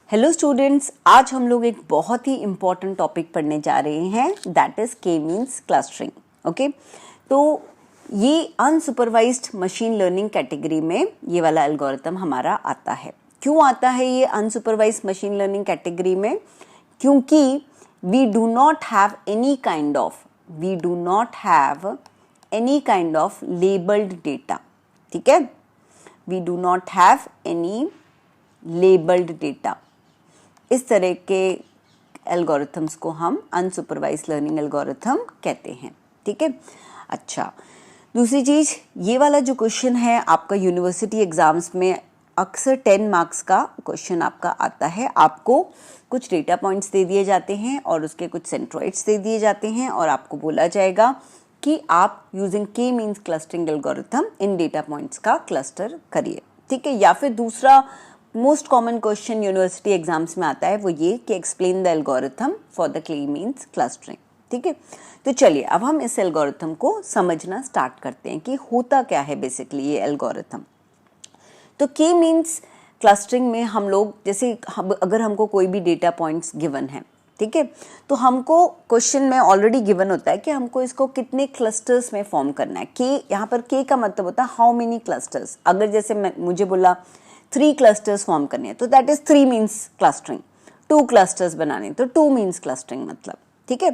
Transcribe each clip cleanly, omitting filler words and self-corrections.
Hello students, आज हम लोग एक बहुत ही इम्पॉर्टेंट टॉपिक पढ़ने जा रहे हैं, दैट इज के मीन्स क्लस्टरिंग। ओके, तो ये अनसुपरवाइज्ड मशीन लर्निंग कैटेगरी में ये वाला एल्गोरिथम हमारा आता है। क्यों आता है ये अनसुपरवाइज्ड मशीन लर्निंग कैटेगरी में? क्योंकि we do not have any kind of labelled data. ठीक है, we do not have any labelled data. इस तरह के एल्गोरिथम्स को हम अनसुपरवाइज्ड लर्निंग एल्गोरिथम कहते हैं। ठीक है, अच्छा, दूसरी चीज़, ये वाला जो क्वेश्चन है आपका यूनिवर्सिटी एग्जाम्स में अक्सर 10 मार्क्स का क्वेश्चन आपका आता है। आपको कुछ डेटा पॉइंट्स दे दिए जाते हैं और उसके कुछ सेंट्रोइड्स दे दिए जाते हैं और आपको बोला जाएगा कि आप यूजिंग के मीन्स क्लस्टरिंग एल्गोरिथम इन डेटा पॉइंट्स का क्लस्टर करिए। ठीक है, या फिर दूसरा most common question university exams में आता है वो ये कि explain the algorithm for the के मीन्स क्लस्टरिंग। ठीक है, तो चलिए अब हम इस एल्गोरिथम को समझना स्टार्ट करते हैं कि होता क्या है बेसिकली ये एल्गोरिथम। तो के मीन्स क्लस्टरिंग में हम लोग जैसे अगर हमको कोई भी डेटा पॉइंट्स गिवन है, ठीक है, तो हमको क्वेश्चन में ऑलरेडी गिवन होता है कि हमको इसको कितने क्लस्टर्स में फॉर्म करना है। के यहाँ पर के का मतलब होता है हाउ मेनी क्लस्टर्स। अगर जैसे मुझे बोला 3 क्लस्टर्स फॉर्म करने हैं तो that is 3 means clustering. 2 clusters बनाने तो 2 मीन्स क्लस्टरिंग मतलब। ठीक है,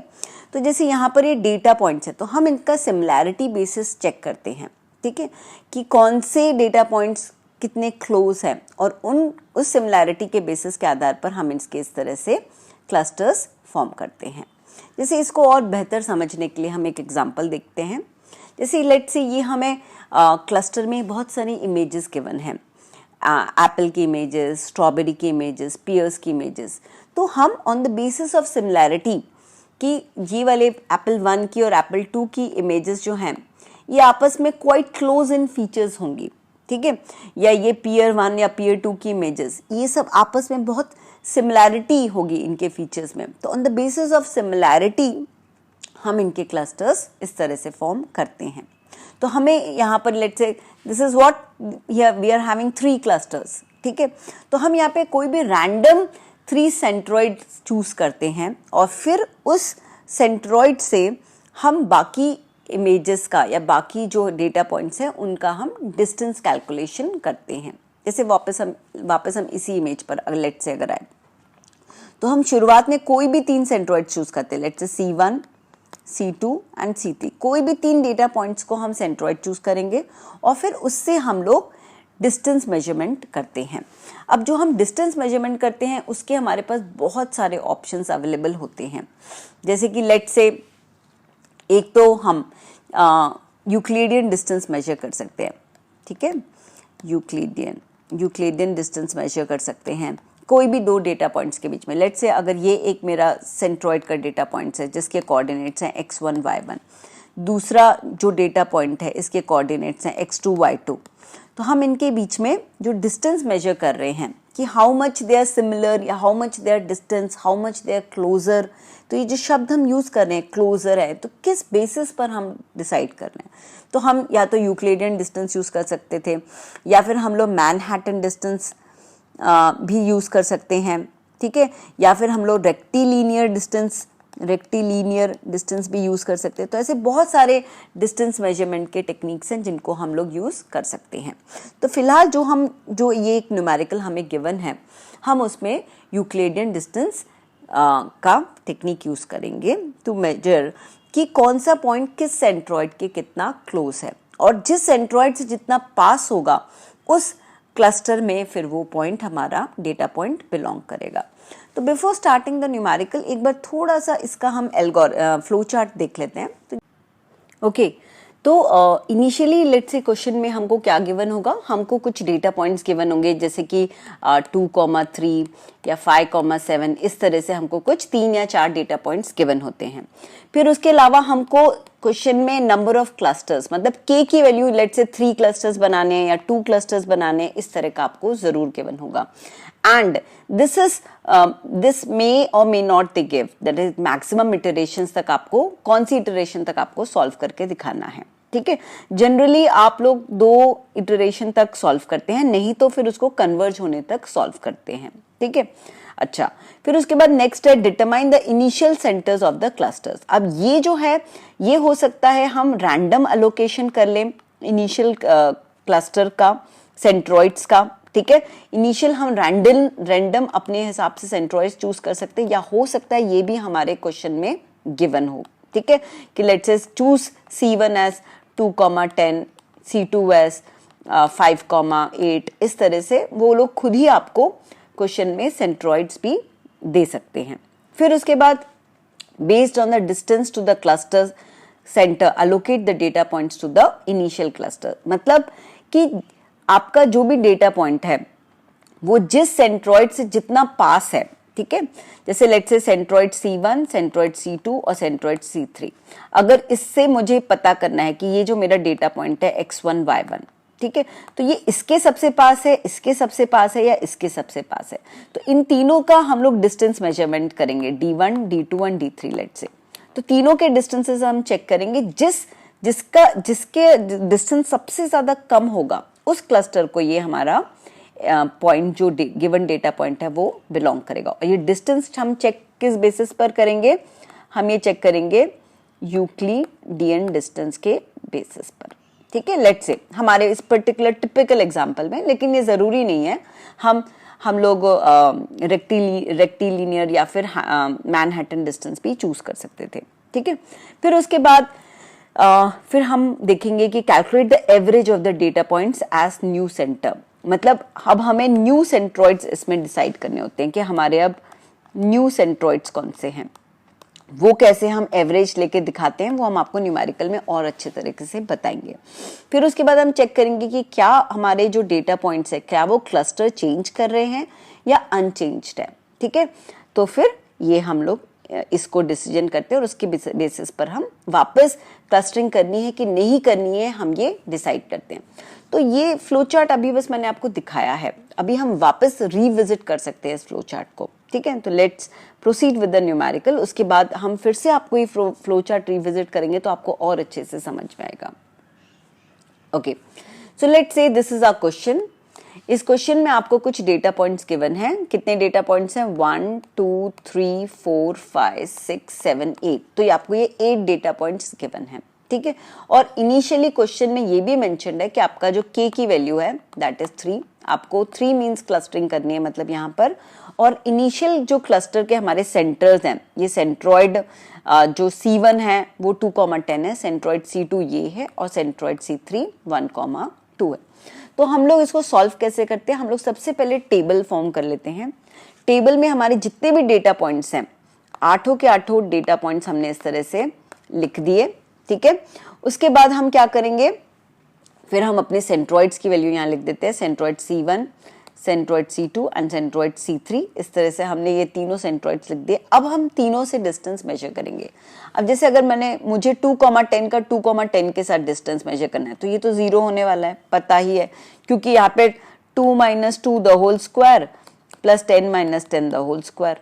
तो जैसे यहाँ पर ये डेटा पॉइंट्स है तो हम इनका सिमिलैरिटी बेसिस चेक करते हैं। ठीक है, कि कौन से डेटा पॉइंट्स कितने क्लोज है और उस सिमिलैरिटी के बेसिस के आधार पर हम इसके इस तरह से क्लस्टर्स फॉर्म करते हैं। जैसे इसको और बेहतर समझने के लिए हम एक एग्जांपल देखते हैं। जैसे लेट्स से ये हमें क्लस्टर में बहुत सारी इमेजेस गिवन है, एप्पल की इमेजेस, स्ट्रॉबेरी की इमेजेस, पियर्स की इमेजेस। तो हम on the basis of similarity कि ये वाले एप्पल 1 की और एप्पल 2 की इमेजेस जो हैं ये आपस में क्वाइट क्लोज इन फीचर्स होंगी। ठीक है, या ये पियर 1 या पियर 2 की इमेजेस ये सब आपस में बहुत सिमिलैरिटी होगी इनके फीचर्स में। तो on the basis of similarity हम इनके क्लस्टर्स इस तरह से फॉर्म करते हैं। तो हमें यहाँ पर let's say this is what we are having 3 clusters. ठीक है, तो हम यहाँ पे कोई भी रैंडम 3 सेंट्रॉइड चूज करते हैं और फिर उस सेंट्रॉइड से हम बाकी इमेजेस का या बाकी जो डेटा पॉइंट्स हैं उनका हम डिस्टेंस कैलकुलेशन करते हैं। जैसे वापस हम इसी इमेज पर लेट्स से अगर आए तो हम शुरुआत में कोई भी 3 सेंट्रॉइड चूज करते हैं, let's say C1, C2 and C3। कोई भी 3 डेटा पॉइंट्स को हम सेंट्रॉइड चूज करेंगे और फिर उससे हम लोग डिस्टेंस मेजरमेंट करते हैं। अब जो हम डिस्टेंस मेजरमेंट करते हैं उसके हमारे पास बहुत सारे ऑप्शंस अवेलेबल होते हैं। जैसे कि लेट्स से एक तो हम यूक्लिडियन डिस्टेंस मेजर कर सकते हैं। ठीक है, यूक्लिडियन डिस्टेंस मेजर कर सकते हैं कोई भी 2 डेटा पॉइंट्स के बीच में। लेट्स से अगर ये एक मेरा सेंट्रॉइड का डेटा पॉइंट्स है जिसके कोऑर्डिनेट्स हैं x1 y1, दूसरा जो डेटा पॉइंट है इसके कोऑर्डिनेट्स हैं x2 y2। तो हम इनके बीच में जो डिस्टेंस मेजर कर रहे हैं कि how much they are similar या how much they are distance, how much they are closer. तो ये जो शब्द हम यूज़ कर रहे हैं क्लोजर है, तो किस बेसिस पर हम डिसाइड कर रहे हैं? तो हम या तो यूक्लिडियन डिस्टेंस यूज़ कर सकते थे या फिर हम लोग मैनहट्टन डिस्टेंस भी यूज़ कर सकते हैं। ठीक है, या फिर हम लोग रेक्टिलीनियर डिस्टेंस भी यूज़ कर सकते हैं। तो ऐसे बहुत सारे डिस्टेंस मेजरमेंट के टेक्निक्स हैं जिनको हम लोग यूज़ कर सकते हैं। तो फिलहाल जो ये एक न्यूमेरिकल हमें गिवन है हम उसमें यूक्लिडियन डिस्टेंस का टेक्निक यूज़ करेंगे टू मेजर कि कौन सा पॉइंट किस सेंट्रॉइड के कितना क्लोज है और जिस सेंट्रॉइड से जितना पास होगा उस क्लस्टर में फिर वो पॉइंट हमारा डेटा पॉइंट बिलोंग करेगा। तो बिफोर स्टार्टिंग द न्यूमेरिकल एक बार थोड़ा सा इसका हम फ्लो चार्ट देख लेते हैं। ओके, तो इनिशियली लेट्स से क्वेश्चन में हमको क्या गिवन होगा, हमको कुछ डेटा पॉइंट्स गिवन होंगे जैसे कि 2,3 या 5,7, इस तरह से हमको कुछ 3 या 4 डेटा पॉइंट्स गिवन होते हैं। फिर उसके अलावा हमको क्वेश्चन में नंबर ऑफ क्लस्टर्स मतलब के की वैल्यू लेट्स से 3 क्लस्टर्स बनाने हैं या 2 क्लस्टर्स बनाने हैं, इस तरह का आपको जरूर गिवन होगा। एंड दिस मे और may not they give, that is maximum iterations तक आपको कौन सी इटरेशन तक आपको सॉल्व करके दिखाना है। ठीक है, जनरली आप लोग 2 इटरेशन तक सॉल्व करते हैं, नहीं तो फिर उसको कन्वर्ज होने तक सॉल्व करते हैं। ठीक है। अच्छा, फिर उसके बाद नेक्स्ट है determine the initial centres of the clusters. अब ये जो है ये हो सकता है हम रैंडम अलोकेशन कर लें इनिशियल क्लस्टर का, सेंट्रॉइड्स का, ठीक है। इनिशियल हम रैंडम अपने हिसाब से सेंट्रॉइड्स चूज कर सकते हैं, या हो सकता है ये भी हमारे क्वेश्चन में गिवन हो, ठीक है, कि let's say choose C1 as 2,10, C2 as 5,8, इस तरह से वो लोग खुद ही आपको क्वेश्चन में सेंट्रॉइड्स भी दे सकते हैं। फिर उसके बाद based on the distance to the cluster centre allocate the data points to the initial cluster. मतलब कि आपका जो भी डेटा पॉइंट है वो जिस सेंट्रॉइड से जितना पास है, ठीक है, जैसे let's say centroid C1, centroid C2 और सेंट्रॉइड C3, अगर इससे मुझे पता करना है कि ये जो मेरा डेटा पॉइंट है X1, Y1, ठीक है, तो ये इसके सबसे पास है, इसके सबसे पास है या इसके सबसे पास है, तो इन तीनों का हम लोग डिस्टेंस मेजरमेंट करेंगे, D1, D2 और D3 लेट्स से। तो तीनों के डिस्टेंसेस हम चेक करेंगे, जिसके डिस्टेंस सबसे ज्यादा कम होगा उस क्लस्टर को ये हमारा पॉइंट जो गिवन डेटा पॉइंट है वो बिलोंग करेगा। और ये डिस्टेंस हम चेक किस बेसिस पर करेंगे, हम ये चेक करेंगे यूक्लिडियन डिस्टेंस के बेसिस पर, ठीक है। लेट्स से हमारे इस पर्टिकुलर टिपिकल एग्जांपल में, लेकिन ये जरूरी नहीं है, हम लोग रेक्टिलिनियर या फिर मैनहट्टन डिस्टेंस भी चूज कर सकते थे, ठीक है। फिर उसके बाद फिर हम देखेंगे कि calculate the average of the data points as new centre. मतलब अब हमें न्यू सेंट्रॉइड्स इसमें डिसाइड करने होते हैं कि हमारे अब न्यू सेंट्रॉइड्स कौन से हैं, वो कैसे हम एवरेज लेके दिखाते हैं, वो हम आपको न्यूमेरिकल में और अच्छे तरीके से बताएंगे। फिर उसके बाद हम चेक करेंगे कि क्या हमारे जो डेटा पॉइंट्स है क्या वो क्लस्टर चेंज कर रहे हैं या अनचेंज्ड है, ठीक है। तो फिर ये हम लोग इसको डिसीजन करते हैं और उसके बेसिस पर हम वापस क्लस्टरिंग करनी है कि नहीं करनी है, हम ये डिसाइड करते हैं। तो ये फ्लो चार्ट अभी बस मैंने आपको दिखाया है, अभी हम वापस रिविजिट कर सकते हैं इस फ्लो चार्ट को, ठीक है। तो let's proceed with the numerical. उसके बाद हम फिर से आपको ये फ्लो चार्ट रिविजिट करेंगे तो आपको और अच्छे से समझ में आएगा। Okay, so let's say this is our question. इस क्वेश्चन में आपको कुछ डेटा पॉइंट्स गिवन हैं। कितने डेटा पॉइंट्स हैं? 1, 2, 3, 4, 5, 6, 7, 8। तो ये आपको ये 8 डेटा पॉइंट्स गिवन हैं, ठीक है। और इनिशियली क्वेश्चन में ये भी मेंशन्ड है कि आपका जो k की वैल्यू है दैट इज 3। आपको 3 मींस क्लस्टरिंग करनी है, मतलब यहाँ पर। और इनिशियल जो क्लस्टर के हमारे सेंटर्स हैं, ये सेंट्रॉइड जो C1 है वो 2,10 है, सेंट्रॉइड C2 ये है और सेंट्रॉइड C3 1,2 है। तो हम लोग इसको सॉल्व कैसे करते हैं? हम लोग सबसे पहले टेबल फॉर्म कर लेते हैं। टेबल में हमारे जितने भी डेटा पॉइंट्स हैं, 8 के 8 डेटा पॉइंट्स हमने इस तरह से लिख दिए, ठीक है। उसके बाद हम क्या करेंगे, फिर हम अपने सेंट्रॉइड्स की वैल्यू यहाँ लिख देते हैं, centroid C1, centroid C2 and centroid C3। इस तरह से हमने ये तीनों सेंट्रॉइड्स लिख दिए। अब हम तीनों से डिस्टेंस मेजर करेंगे। अब जैसे अगर मुझे 2,10 का 2,10 के साथ डिस्टेंस मेजर करना है, तो ये तो 0 होने वाला है, पता ही है, क्योंकि यहाँ पे 2 - 2 the whole square plus 10 - 10 the whole square,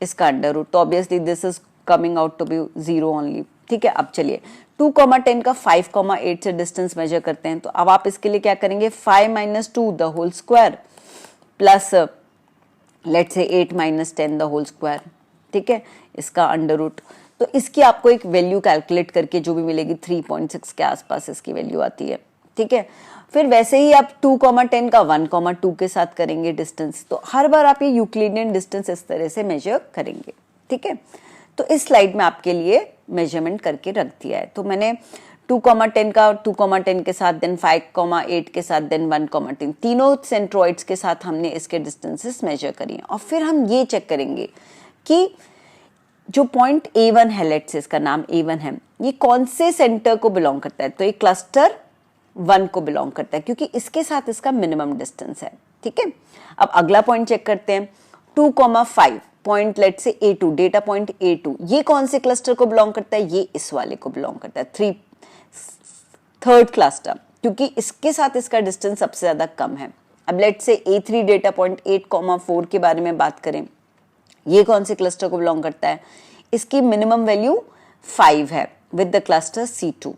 इसका अंडर रूट। तो obviously this is coming out to be 0 only, ठीक है। अब चलिए 2,10 का 5,8 से डिस्टेंस मेजर करते हैं। तो अब आप इसके लिए क्या करेंगे, 5 - 2 the whole square plus let's say 8 - 10 the whole square, ठीक है, इसका अंडर रूट। तो इसकी आपको एक वैल्यू कैलकुलेट करके जो भी मिलेगी 3.6 के आसपास इसकी वैल्यू आती है, ठीक है। फिर वैसे ही आप 2,10 का 1,2 के साथ करेंगे डिस्टेंस। तो हर बार आप ये यूक्लिडियन डिस्टेंस इस तरह से मेजर करेंगे, ठीक है। तो इस स्लाइड में आपके लिए मेजरमेंट करके रख दिया है। तो मैंने 2,10 का 2,10 के साथ, देन 5,8 के साथ, देन 1,3, तीनों सेंट्रॉइड्स के साथ हमने इसके डिस्टेंसेस मेजर करी हैं। और फिर हम ये चेक करेंगे कि जो पॉइंट A1 है, लेट्स से इसका नाम A1 है, ये कौन से सेंटर को बिलोंग करता है। तो ये क्लस्टर 1 को बिलोंग करता है, क्योंकि इसके साथ इसका मिनिमम डिस्टेंस है, ठीक है। अब अगला पॉइंट चेक करते हैं, 2,5 पॉइंट लेट से A2, डेटा पॉइंट A2, ये कौन से क्लस्टर को बिलोंग करता है? ये इस वाले को बिलोंग करता है, थर्ड क्लस्टर, क्योंकि इसके साथ इसका डिस्टेंस सबसे ज्यादा कम है। अब लेट से A3 डेटा पॉइंट 8,4 के बारे में बात करें, ये कौन से क्लस्टर को बिलोंग करता है? इसकी मिनिमम वैल्यू 5 है विद द क्लस्टर C2,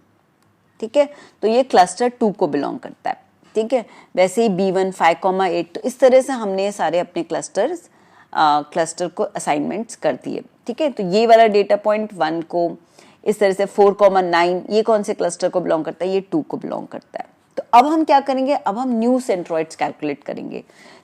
ठीक है। तो ये क्लस्टर 2 को बिलोंग करता है, ठीक है। वैसे ही B1 5,8, तो इस तरह से हमने सारे अपने क्लस्टर को असाइनमेंट्स कर दिए, ठीक है। तो ये वाला डेटा पॉइंट 1 को इस तरह से 4,9 ये कौन से क्लस्टर को बिलोंग करता है, ये 2 को बिलोंग करता है। तो अब हम क्या करेंगे, अब हम न्यू सेंट्रोइड्स कैलकुलेट करेंगे।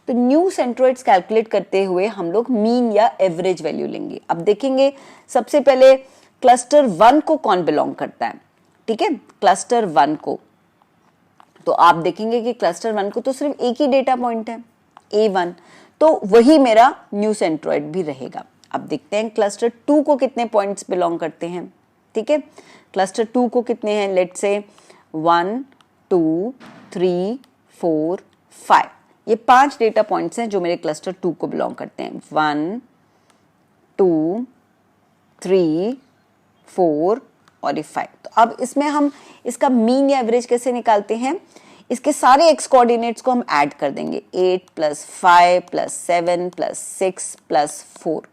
तो न्यू सेंट्रोइड्स कैलकुलेट करते हुए हम लोग मीन या एवरेज वैल्यू लेंगे। अब देखेंगे सबसे पहले क्लस्टर 1 को कौन बिलोंग करता है, ठीक है, क्लस्टर 1 को। तो आप देखेंगे कि क्लस्टर 1 को तो सिर्फ एक ही डेटा पॉइंट है A1, तो वही मेरा न्यू सेंट्रोइड भी रहेगा। अब देखते हैं क्लस्टर 2 को कितने पॉइंट्स बिलोंग करते हैं, ठीक है। क्लस्टर 2 को कितने हैं, लेट्स से 1 2 3 4 5, ये 5 डेटा पॉइंट्स हैं जो मेरे क्लस्टर 2 को बिलोंग करते हैं। 1 2 3 4 और ये 5। तो अब इसमें हम इसका मीन या एवरेज कैसे निकालते हैं, इसके सारे एक्स कोऑर्डिनेट्स को हम ऐड कर देंगे, 8 + 5 + 7 + 6 + 4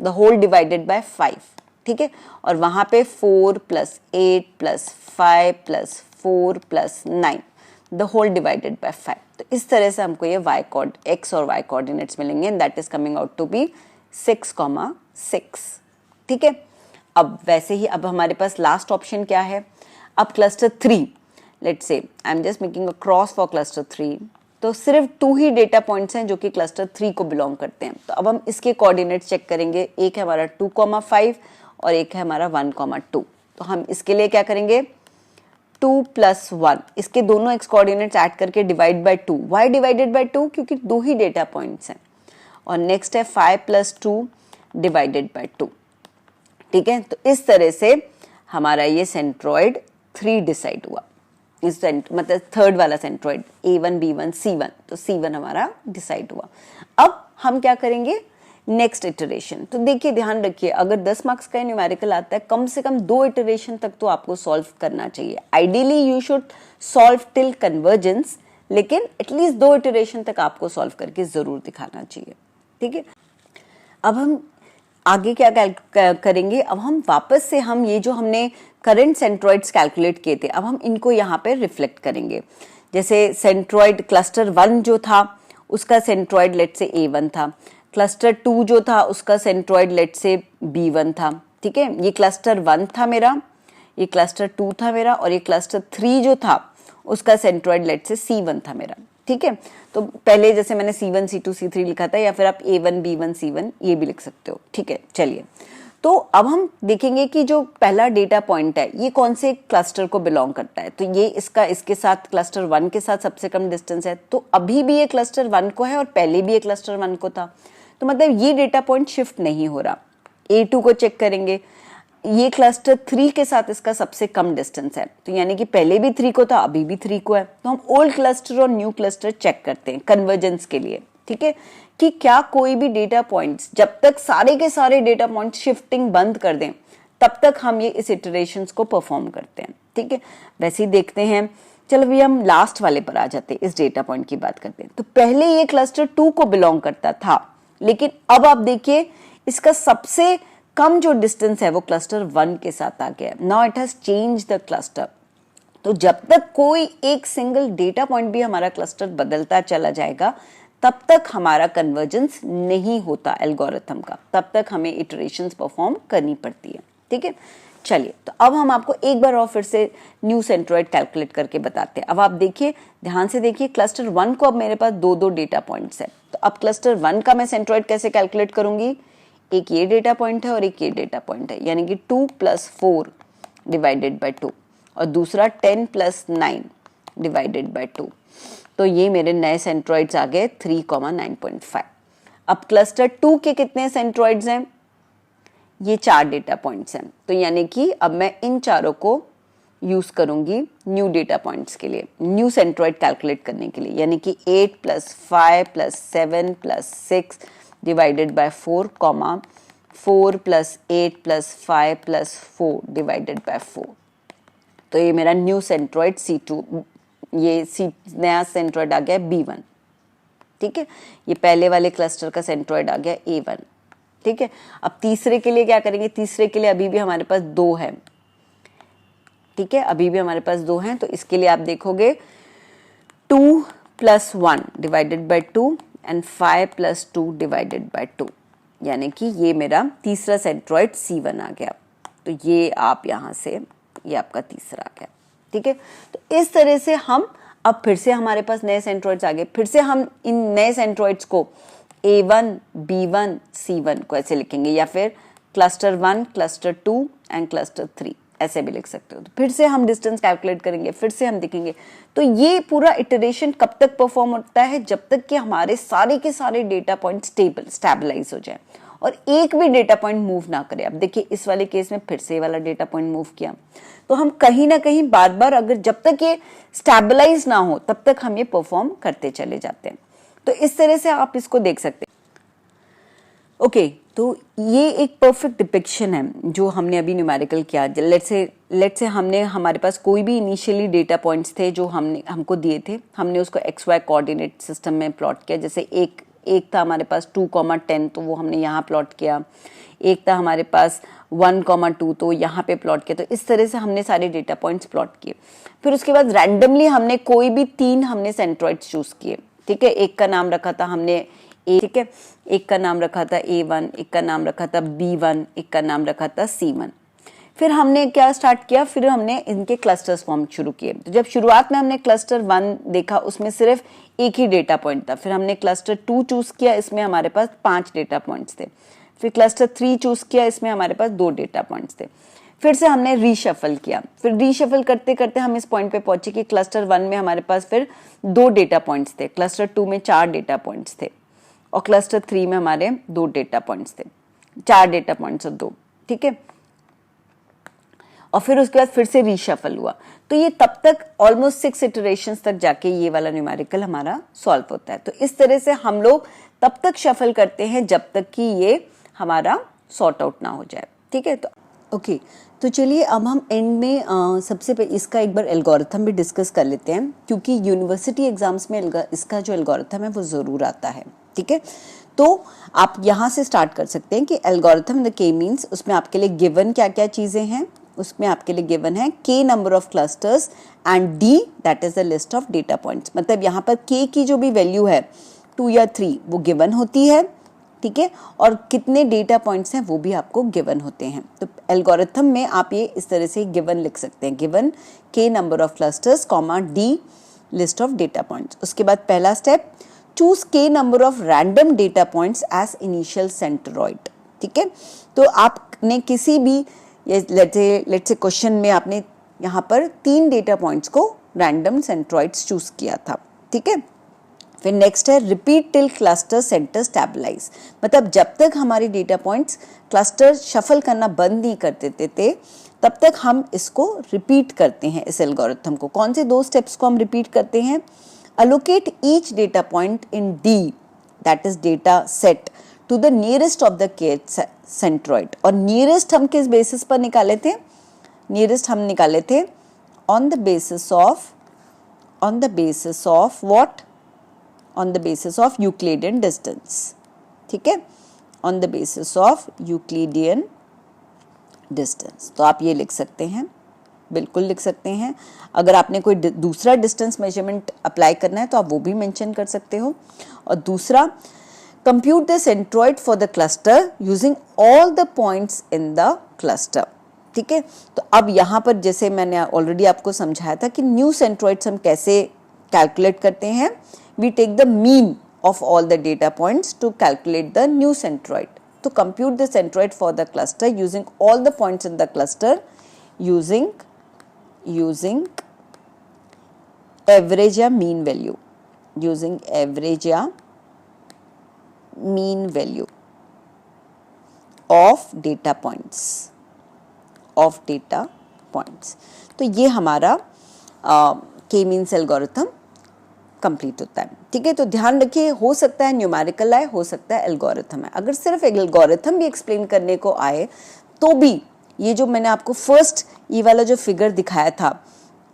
द होल डिवाइडेड बाय 5, ठीक है। और वहां पे 4 + 8 + 5 + 4 + 9 द होल डिवाइडेड बाय 5। तो इस तरह से हमको ये एक्स और वाई कोऑर्डिनेट्स मिलेंगे, that is coming out to be 6,6, ठीक है। अब वैसे ही अब हमारे पास लास्ट ऑप्शन क्या है, अब cluster 3, let's say I am just making a cross for cluster 3, तो सिर्फ 2 ही डेटा पॉइंट्स हैं जो कि क्लस्टर 3 को बिलोंग करते हैं। तो अब हम इसके कोऑर्डिनेट्स चेक करेंगे, एक है हमारा 2,5 और एक है हमारा 1,2। तो हम इसके लिए क्या करेंगे, 2 + 1, इसके दोनों एक्स कोऑर्डिनेट्स ऐड करके divide by 2। Y divided by 2, क्योंकि 2 ही डेटा पॉइंट्स हैं। और नेक्स्ट है 5 + 2 डिवाइडेड बाय 2, ठीक है। तो इस तरह से हमारा ये सेंट्रोइड 3 डिसाइड हुआ, इस मतलब थर्ड वाला सेंट्रोइड A1 B1 C1, तो C1 हमारा डिसाइड हुआ। अब हम क्या करेंगे, नेक्स्ट इटरेशन। तो देखिए ध्यान रखिए, अगर 10 मार्क्स का न्यूमेरिकल आता है, कम से कम 2 इटरेशन तक तो आपको सॉल्व करना चाहिए। Ideally you should solve till convergence, लेकिन एटलीस्ट 2 इटरेशन तक आपको सॉल्व करके जरूर दिखाना चाहिए, ठीक है। अब हम आगे क्या करेंगे, अब हम वापस से हम ये जो हमने करंट सेंट्रोइड्स कैलकुलेट किए थे, अब हम इनको यहाँ पे रिफ्लेक्ट करेंगे। जैसे सेंट्रोइड क्लस्टर 1 जो था उसका सेंट्रोइड लेट से A1 था, क्लस्टर 2 जो था उसका सेंट्रोइड लेट से B1 था, ठीक है। ये क्लस्टर 1 था मेरा, ये क्लस्टर 2 था मेरा, और ये क्लस्टर 3 जो था उसका सेंट्रोइड लेट से C1 था मेरा, ठीक है। तो पहले जैसे मैंने C1 C2 C3 लिखा था, या फिर आप A1 B1 C1 ये भी लिख सकते हो, ठीक है। चलिए, तो अब हम देखेंगे कि जो पहला डेटा पॉइंट है ये कौन से क्लस्टर को बिलोंग करता है। तो ये इसके साथ क्लस्टर 1 के साथ सबसे कम डिस्टेंस है, तो अभी भी ये क्लस्टर 1 को है और पहले भी ये क्लस्टर 1 को था, तो मतलब ये डेटा पॉइंट शिफ्ट नहीं हो रहा। A2 को चेक करेंगे, ये क्लस्टर 3 के साथ इसका सबसे कम डिस्टेंस है, तो यानी कि पहले भी 3 को था, अभी भी 3 को है। तो हम ओल्ड क्लस्टर और न्यू क्लस्टर चेक करते हैं कन्वर्जेंस के लिए, ठीक है, कि क्या कोई भी डेटा पॉइंट्स, जब तक सारे के सारे डेटा पॉइंट्स शिफ्टिंग बंद कर दें तब तक हम ये इस इटरेशंस को परफॉर्म करते हैं, ठीक है। वैसे ही देखते हैं, चलो अभी हम लास्ट वाले पर आ जाते हैं, इस डेटा पॉइंट की बात करते हैं। तो पहले ये क्लस्टर 2 को बिलोंग करता था, लेकिन अब आप देखिए इसका सबसे कम जो डिस्टेंस है वो क्लस्टर 1 के साथ आ गया। Now it has change the cluster. तो जब तक कोई एक सिंगल डेटा पॉइंट भी हमारा क्लस्टर बदलता चला जाएगा तब तक हमारा कन्वर्जेंस नहीं होता एल्गोरिथम का, तब तक हमें इटरेशंस परफॉर्म करनी पड़ती है, ठीक है। चलिए, तो अब हम आपको एक बार और फिर से न्यू सेंट्रोइड कैलकुलेट करके बताते हैं। अब आप देखिए, ध्यान से देखिए, क्लस्टर 1 को अब मेरे पास 2 डेटा पॉइंट्स है। तो अब क्लस्टर 1 का मैं सेंट्रोइड कैसे कैलकुलेट करूंगी, एक ये डेटा पॉइंट है और एक ये डेटा पॉइंट है, यानी कि 2 + 4 डिवाइडेड बाय 2, और दूसरा 10 + 9 डिवाइडेड बाय 2। तो ये मेरे नए सेंट्रोइड्स आ गए 3,9.5। अब क्लस्टर 2 के कितने सेंट्रोइड्स हैं, ये 4 डेटा पॉइंट्स हैं। तो यानी कि अब मैं इन चारों को यूज करूंगी न्यू डेटा पॉइंट्स के लिए, न्यू सेंट्रोइड कैलकुलेट करने के लिए, यानी कि 8 + 5 + 7 + 6 डिवाइडेड बाय 4, 4 + 8 + 5 + 4 डिवाइडेड बाय 4। तो ये मेरा न्यू सेंट्रोइड C2, ये नया सेंट्रोइड आ गया B1, ठीक है। ये पहले वाले क्लस्टर का सेंट्रोइड आ गया A1, ठीक है। अब तीसरे के लिए क्या करेंगे, तीसरे के लिए अभी भी हमारे पास 2 है, ठीक है, अभी भी हमारे पास 2 हैं। तो इसके लिए आप देखोगे 2 plus 1 divided by 2 and 5 plus 2 divided by 2, यानी कि ये मेरा तीसरा सेंट्रॉइड C1 आ गया। तो ये आप यहाँ से, ये आपका तीसरा आ गया, ठीक है। तो इस तरह से हम अब फिर से हमारे पास नए सेंट्रॉइड्स आ गए, फिर से हम इन नए सेंट्रॉइड्स को A1, B1, C1 को ऐसे लिखेंगे, या फिर क्लस्टर 1, क्लस्टर 2 एंड क्लस्टर 3 ऐसे भी लिख सकते हो। तो फिर से हम डिस्टेंस कैलकुलेट करेंगे, फिर से हम देखेंगे। तो ये पूरा इटरेशन कब तक परफॉर्म होता है? जब तक कि हमारे सारे के सारे डेटा पॉइंट स्टेबलाइज हो जाए और एक भी डेटा पॉइंट मूव ना करे। अब देखिए इस वाले केस में फिर से ये वाला डेटा पॉइंट मूव किया, तो हम कहीं ना कहीं बार बार, अगर जब तक ये स्टेबलाइज ना हो तब तक हम ये परफॉर्म करते चले जाते हैं। तो इस तरह से आप इसको देख सकते हैं। ओके, तो ये एक परफेक्ट डिपिक्शन है जो हमने अभी न्यूमेरिकल किया। लेट्स से हमने, हमारे पास कोई भी इनिशियली डेटा पॉइंट्स थे जो हमको दिए थे, हमने उसको XY कोऑर्डिनेट सिस्टम में प्लॉट किया। जैसे एक था हमारे पास 2,10, तो वो हमने यहाँ प्लॉट किया। एक था हमारे पास 1,2, तो यहाँ पे प्लॉट किया। तो इस तरह से हमने सारे डेटा पॉइंट्स प्लॉट किए। फिर उसके बाद रैंडमली हमने कोई भी 3 हमने सेंट्रॉइड्स चूज किए, ठीक है। एक का नाम रखा था हमने ठीक है, एक का नाम रखा था A1, एक का नाम रखा था B1, एक का नाम रखा था C1। फिर हमने क्या स्टार्ट किया, फिर हमने इनके क्लस्टर्स फॉर्म शुरू किए। तो जब शुरुआत में हमने क्लस्टर 1 देखा, उसमें सिर्फ एक ही डेटा पॉइंट था। फिर हमने क्लस्टर 2 चूज किया, इसमें हमारे पास 5 डेटा पॉइंट्स थे। फिर क्लस्टर 3 चूज किया, इसमें हमारे पास 2 डेटा पॉइंट्स थे। फिर से हमने रीशफल किया। फिर रीशफल करते करते हम इस पॉइंट पे पहुंचे कि क्लस्टर 1 में हमारे पास फिर 2 डेटा पॉइंट्स थे, क्लस्टर 2 में 4 डेटा पॉइंट्स थे, और क्लस्टर 3 में हमारे 2 डेटा पॉइंट्स थे, 4 डेटा पॉइंट्स और 2, ठीक है। और फिर उसके बाद फिर से रीशफल हुआ। तो ये तब तक ऑलमोस्ट 6 इटरेशंस तक जाके ये वाला न्यूमेरिकल हमारा सॉल्व होता है। तो इस तरह से हम लोग तब तक शफल करते हैं जब तक कि ये हमारा सॉर्ट आउट ना हो जाए, ठीक है। तो ओके, तो चलिए अब हम एंड में सबसे पहले इसका एक बार एल्गोरिथम भी डिस्कस कर लेते हैं, क्योंकि यूनिवर्सिटी एग्जाम्स में इसका जो एल्गोरिथम है वो ज़रूर आता है, ठीक है। तो आप यहाँ से स्टार्ट कर सकते हैं कि एल्गोरिथम द के मीन्स, उसमें आपके लिए गिवन क्या क्या चीज़ें हैं। उसमें आपके लिए गिवन है k number of clusters and d that is the list of data points. मतलब यहाँ पर k की जो भी वैल्यू है 2 या 3 वो गिवन होती है, ठीक है, और कितने डेटा पॉइंट्स हैं वो भी आपको गिवन होते हैं। तो एल्गोरिथम में आप ये इस तरह से गिवन लिख सकते हैं, given k number of clusters comma d list of data points. उसके बाद पहला step, choose k number of random data points as initial centroid, ठीक है। तो आपने किसी भी लेट्स से क्वेश्चन में आपने यहाँ पर 3 डेटा पॉइंट्स को रैंडम सेंट्रॉइड्स चूज किया था, ठीक है। फिर नेक्स्ट है repeat till cluster centre stabilise. मतलब जब तक हमारे डेटा पॉइंट्स क्लस्टर शफल करना बंद नहीं कर देते थे तब तक हम इसको रिपीट करते हैं, इस एल्गोरिथम को। कौन से 2 स्टेप्स को हम रिपीट करते हैं? allocate each data point in D that is data set to the nearest of the k centroid। और nearest हम किस बेसिस पर निकाले थे? nearest हम निकाले थे on the basis of what? on the basis of Euclidean distance, ठीक है, on the basis of Euclidean distance। तो आप ये लिख सकते हैं, बिल्कुल लिख सकते हैं। अगर आपने कोई दूसरा डिस्टेंस मेजरमेंट अप्लाई करना है तो आप वो भी मेंशन कर सकते हो। और दूसरा, compute the centroid for the cluster using all the points in the cluster, ठीक है। तो अब यहाँ पर जैसे मैंने ऑलरेडी आपको समझाया था कि न्यू सेंट्रॉइड्स हम कैसे कैलकुलेट करते हैं। We take the mean of all the data points to calculate the new centroid. तो compute the centroid for the cluster using all the points in the cluster using average या mean value, using average या mean value of data points, तो ये हमारा k means algorithm complete होता है, ठीक है। तो ध्यान रखिए, हो सकता है न्यूमेरिकल आए, हो सकता है एल्गोरिथम है। अगर सिर्फ एल्गोरिथम भी एक्सप्लेन करने को आए तो भी ये जो मैंने आपको फर्स्ट ये वाला जो फिगर दिखाया था,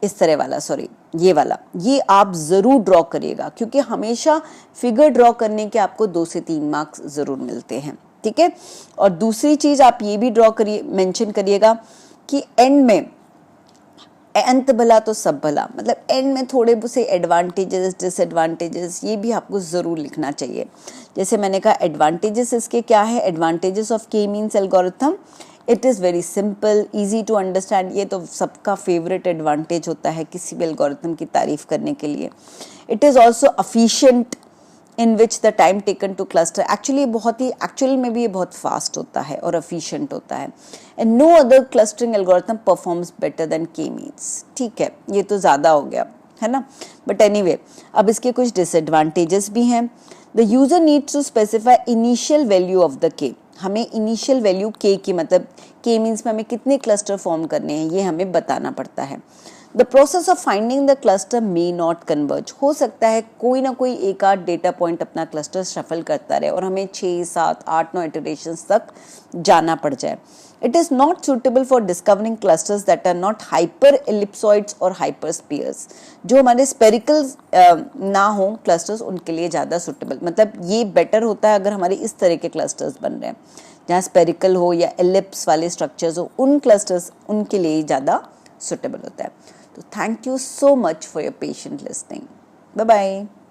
इस तरह वाला, सॉरी ये वाला, ये आप ज़रूर ड्रॉ करिएगा, क्योंकि हमेशा फिगर ड्रॉ करने के आपको 2 से 3 मार्क्स ज़रूर मिलते हैं, ठीक है। और दूसरी चीज़ आप ये भी ड्रॉ करिए, मेंशन करिएगा कि एंड में अंत भला तो सब भला, मतलब एंड में थोड़े से एडवांटेजेस डिसएडवांटेजेस ये भी आपको ज़रूर लिखना चाहिए। जैसे मैंने कहा एडवांटेजेस इसके क्या है, advantages of k means algorithm, it is very simple, easy to understand. ये तो सबका फेवरेट एडवांटेज होता है किसी भी एल्गोरिथम की तारीफ करने के लिए। It is also efficient in which the time taken two cluster, actually बहुत ही एक्चुअल में भी ये बहुत फास्ट होता है और एफिशिएंट होता है। And no other clustering algorithm performs better than k means. ठीक है, ये तो ज़्यादा हो गया है ना, बट एनीवे अब इसके कुछ डिसएडवांटेजेस भी हैं। The user needs to specify initial value of the K, हमें इनिशियल वैल्यू के की, मतलब के मीन्स में हमें कितने क्लस्टर फॉर्म करने हैं ये हमें बताना पड़ता है। The process of finding the cluster may not converge, हो सकता है कोई ना कोई एक आध डेटा पॉइंट अपना क्लस्टर शफल करता रहे और हमें 6, 7, 8, 9 इटरेशंस तक जाना पड़ जाए। It is not suitable for discovering clusters that are not hyper ellipsoids or hyper spheres, जो हमारे स्पेरिकल ना हो क्लस्टर्स उनके लिए ज़्यादा सुटेबल, मतलब ये बेटर होता है अगर हमारे इस तरह के क्लस्टर्स बन रहे हैं जहाँ स्पेरिकल हो या एलिप्स वाले स्ट्रक्चर्स हो, उन क्लस्टर्स उनके लिए ज़्यादा सुटेबल होता है। तो thank you so much for your patient listening. Bye bye.